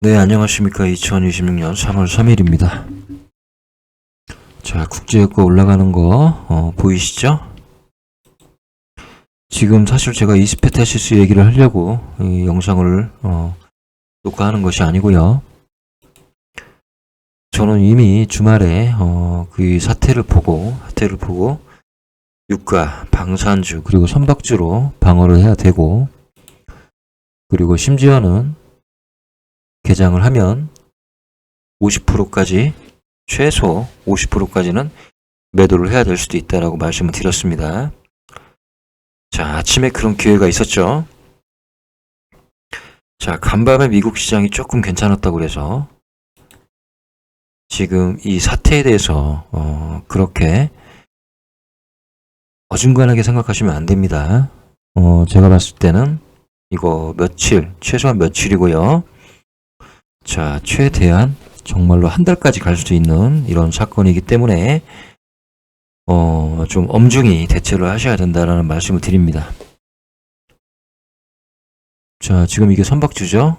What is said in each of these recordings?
네, 안녕하십니까. 2026년 3월 3일입니다. 자, 국제유가 올라가는 거, 보이시죠? 지금 사실 제가 이스페타시스 얘기를 하려고 이 영상을, 녹화하는 것이 아니고요. 저는 이미 주말에, 그 사태를 보고, 유가, 방산주, 그리고 선박주로 방어를 해야 되고, 그리고 심지어는 개장을 하면 50%까지 최소 50%까지는 매도를 해야 될 수도 있다라고 말씀을 드렸습니다. 자, 아침에 그런 기회가 있었죠. 자, 간밤에 미국 시장이 조금 괜찮았다고 그래서 지금 이 사태에 대해서 그렇게 어중간하게 생각하시면 안 됩니다. 제가 봤을 때는 이거 며칠, 최소한 며칠이고요. 자, 최대한 정말로 한 달까지 갈 수 있는 이런 사건이기 때문에 좀 엄중히 대처를 하셔야 된다라는 말씀을 드립니다. 자, 지금 이게 선박주죠?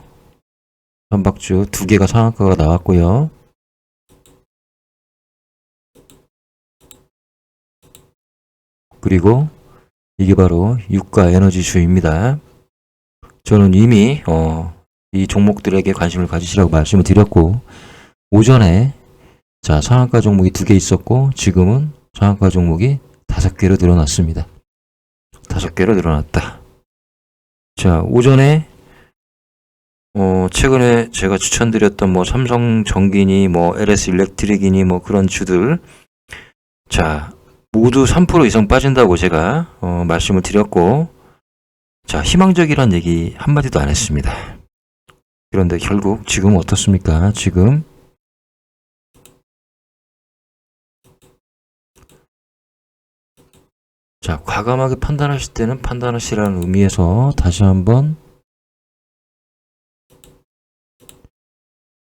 선박주 두 개가 상한가가 나왔고요. 그리고 이게 바로 유가 에너지주입니다. 저는 이미 이 종목들에게 관심을 가지시라고 말씀을 드렸고, 오전에 자, 상한가 종목이 2개 있었고 지금은 상한가 종목이 5개로 늘어났습니다. 5개로 늘어났다. 자, 오전에 최근에 제가 추천드렸던 뭐 삼성전기니 뭐 LS 일렉트릭이니 뭐 그런 주들, 자, 모두 3% 이상 빠진다고 제가 말씀을 드렸고, 자, 희망적이란 얘기 한마디도 안 했습니다. 그런데 결국 지금 어떻습니까? 지금 자, 과감하게 판단하실 때는 판단하시라는 의미에서 다시 한번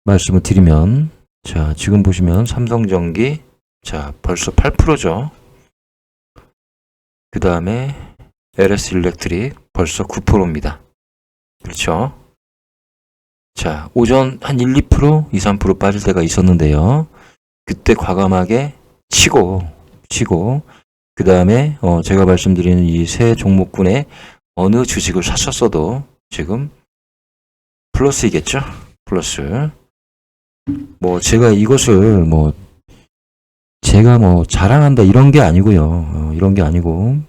말씀을 드리면, 자, 지금 보시면 삼성전기, 자, 벌써 8%죠. 그 다음에 LS 일렉트릭 벌써 9%입니다. 그렇죠? 자, 오전 한 1, 2%, 2, 3% 빠질 때가 있었는데요. 그때 과감하게 치고, 그 다음에 제가 말씀드리는 이 세 종목군에 어느 주식을 샀었어도 지금 플러스이겠죠? 플러스. 뭐 제가 이것을 제가 자랑한다 이런 게 아니고요. 이런 게 아니고,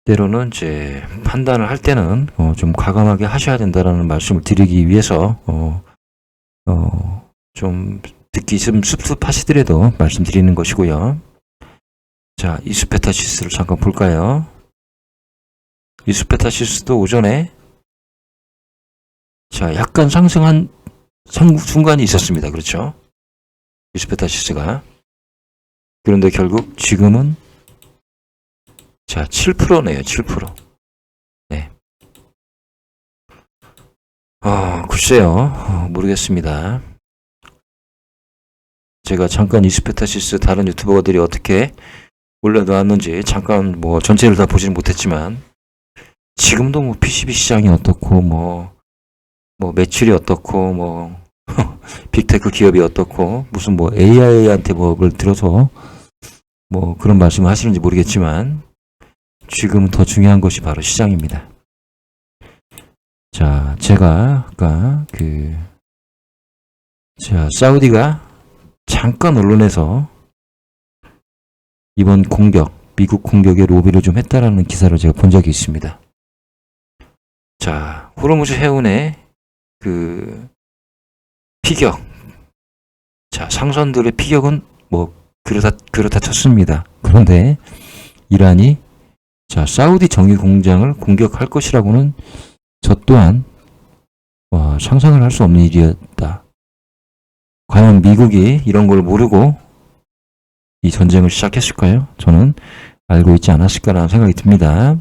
때로는 이제 판단을 할 때는 좀 과감하게 하셔야 된다라는 말씀을 드리기 위해서 좀 듣기 좀 습습하시더라도 말씀드리는 것이고요. 자, 이스페타시스를 잠깐 볼까요? 이스페타시스도 오전에 자, 약간 상승한 순간이 있었습니다. 그렇죠? 이스페타시스가. 그런데 결국 지금은 자, 7%네요. 7%. 네. 글쎄요. 모르겠습니다. 제가 잠깐 이스페타시스 다른 유튜버들이 어떻게 올려놓았는지 잠깐 전체를 다 보지는 못했지만, 지금도 PCB 시장이 어떻고 매출이 어떻고 빅테크 기업이 어떻고 무슨 AI한테 그걸 들어서 그런 말씀을 하시는지 모르겠지만, 지금 더 중요한 것이 바로 시장입니다. 자, 제가 아까 사우디가 잠깐 언론에서 이번 미국 공격에 로비를 좀 했다라는 기사를 제가 본 적이 있습니다. 자, 호르무즈 해운의 피격. 자, 상선들의 피격은 그렇다 쳤습니다. 그런데 이란이 자, 사우디 정유 공장을 공격할 것이라고는 저 또한 상상을 할 수 없는 일이었다. 과연 미국이 이런 걸 모르고 이 전쟁을 시작했을까요? 저는 알고 있지 않았을까라는 생각이 듭니다.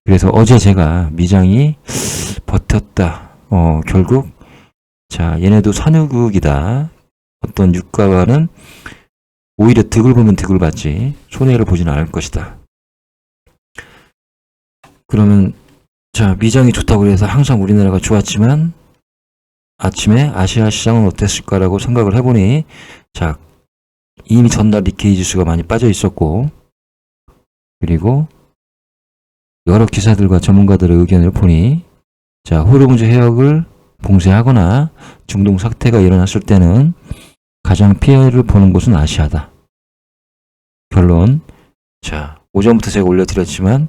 그래서 어제 제가 미장이 버텼다. 결국 자, 얘네도 산유국이다. 어떤 유가와는 오히려 득을 보면 득을 받지 손해를 보지는 않을 것이다. 그러면 자, 미장이 좋다고 해서 항상 우리나라가 좋았지만 아침에 아시아 시장은 어땠을까라고 생각을 해보니, 자, 이미 전날 니케이 지수가 많이 빠져 있었고, 그리고 여러 기사들과 전문가들의 의견을 보니, 자, 호르무즈 해역을 봉쇄하거나 중동 사태가 일어났을 때는 가장 피해를 보는 곳은 아시아다. 결론. 자, 오전부터 제가 올려드렸지만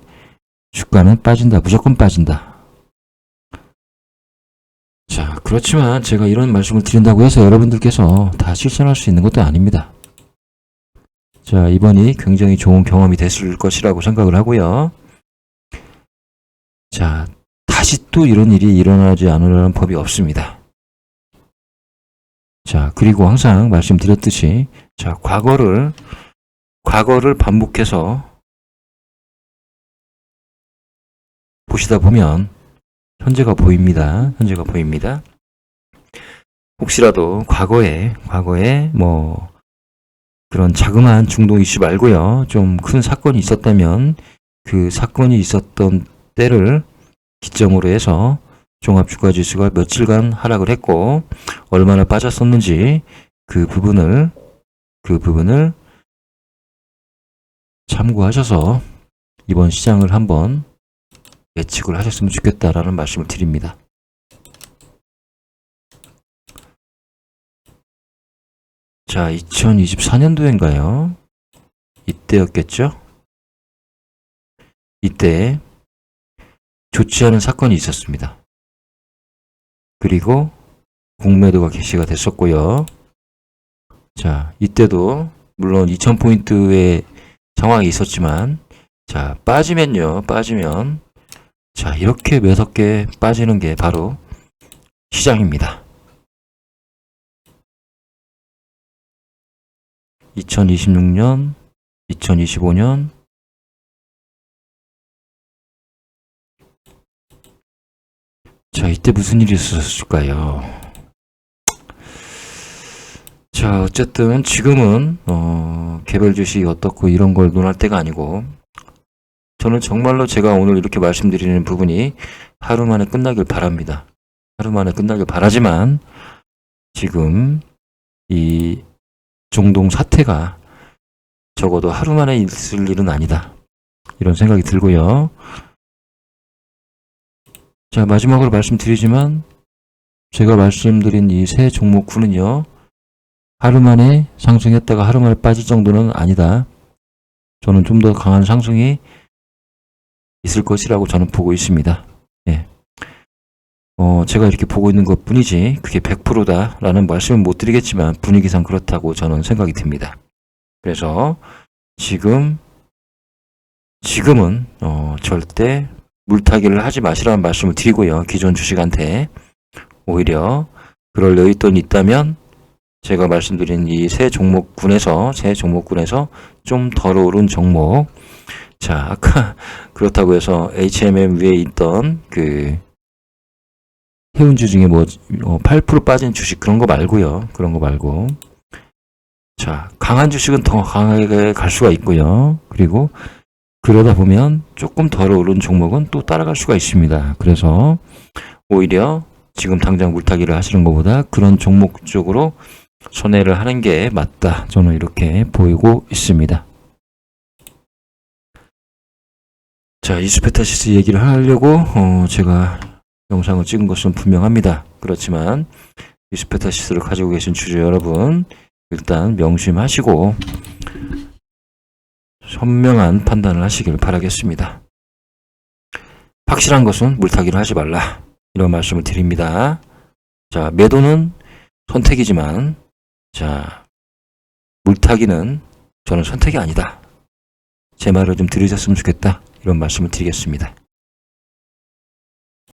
주가는 빠진다. 무조건 빠진다. 자, 그렇지만 제가 이런 말씀을 드린다고 해서 여러분들께서 다 실천할 수 있는 것도 아닙니다. 자, 이번이 굉장히 좋은 경험이 됐을 것이라고 생각을 하고요. 자, 다시 또 이런 일이 일어나지 않으려는 법이 없습니다. 자, 그리고 항상 말씀드렸듯이, 자, 과거를 반복해서 보시다 보면 현재가 보입니다. 현재가 보입니다. 혹시라도 과거에 뭐 그런 자그마한 중동 이슈 말고요, 좀 큰 사건이 있었다면 그 사건이 있었던 때를 기점으로 해서 종합주가지수가 며칠간 하락을 했고 얼마나 빠졌었는지 그 부분을 참고하셔서 이번 시장을 한번 예측을 하셨으면 좋겠다라는 말씀을 드립니다. 자, 2024년도인가요? 이때였겠죠? 이때 좋지 않은 사건이 있었습니다. 그리고 공매도가 개시가 됐었고요. 자, 이때도 물론 2000포인트의 상황이 있었지만, 자, 빠지면 자, 이렇게 매섭게 빠지는 게 바로 시장입니다. 2026년, 2025년, 자, 이때 무슨 일이 있었을까요? 자, 어쨌든 지금은 개별 주식이 어떻고 이런 걸 논할 때가 아니고, 저는 정말로 제가 오늘 이렇게 말씀드리는 부분이 하루 만에 끝나길 바랍니다. 하루 만에 끝나길 바라지만 지금 이 중동 사태가 적어도 하루 만에 있을 일은 아니다. 이런 생각이 들고요. 자, 마지막으로 말씀드리지만 제가 말씀드린 이 세 종목군은요, 하루 만에 상승했다가 하루 만에 빠질 정도는 아니다. 저는 좀 더 강한 상승이 있을 것이라고 저는 보고 있습니다. 예. 제가 이렇게 보고 있는 것 뿐이지 그게 100%다라는 말씀은 못 드리겠지만 분위기상 그렇다고 저는 생각이 듭니다. 그래서 지금은 절대 물타기를 하지 마시라는 말씀을 드리고요. 기존 주식한테 오히려 그럴 여윳돈이 있다면 제가 말씀드린 이 세 종목군에서 좀 덜 오른 종목, 자, 아까 그렇다고 해서 HMM 위에 있던 그 해운주 중에 뭐 8% 빠진 주식 그런 거 말고요. 그런 거 말고, 자, 강한 주식은 더 강하게 갈 수가 있고요. 그리고 그러다 보면 조금 덜 오른 종목은 또 따라갈 수가 있습니다. 그래서 오히려 지금 당장 물타기를 하시는 것보다 그런 종목 쪽으로 손해를 하는 게 맞다. 저는 이렇게 보이고 있습니다. 자, 이수페타시스 얘기를 하려고 제가 영상을 찍은 것은 분명합니다. 그렇지만 이수페타시스를 가지고 계신 주주 여러분, 일단 명심하시고 현명한 판단을 하시길 바라겠습니다. 확실한 것은 물타기를 하지 말라. 이런 말씀을 드립니다. 자, 매도는 선택이지만, 자, 물타기는 저는 선택이 아니다. 제 말을 좀 들으셨으면 좋겠다. 이런 말씀을 드리겠습니다.